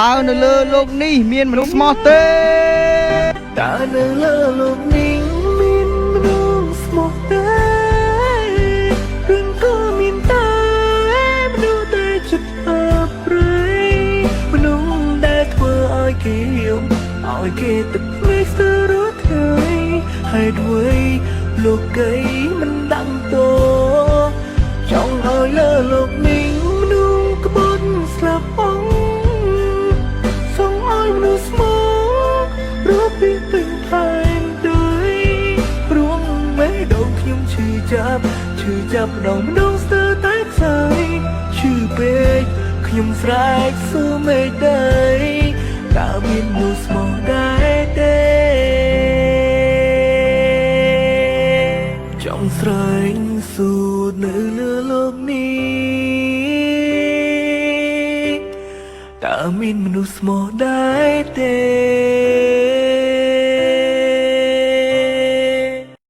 នៅលើលោកនេះមានមនុស្សស្មោះទេតើនៅលើលោកនេះមានមនុស្សស្មោះទេរឿងក៏មានតែមនុស្សដែលចិត្តអាប់រៃមនុស្សដែលធ្វើឲ្យគេយំឲ្យគេទឹកភ្នែកស្ទើររត់ហើយហេតុអ្វីលោកគេមិនដឹងតោចង់ឲ្យលើលោកនេះមនុស្សក្បត់ស្លាប់អងសូមឲ្យមនុស្សស្មោះរកពីពេញផែនដីព្រោះមេដងខ្ញុំឈឺចាប់ដងមនុស្សស្ទើរតែខ្សែឈឺពេកខ្ញុំស្រែកសួរមេដីតើមានមនុស្សស្មោះដែរទេចង់ស្រែកសួរនៅលើលោកនេះតើមានមនុស្សស្មោះដែរទេ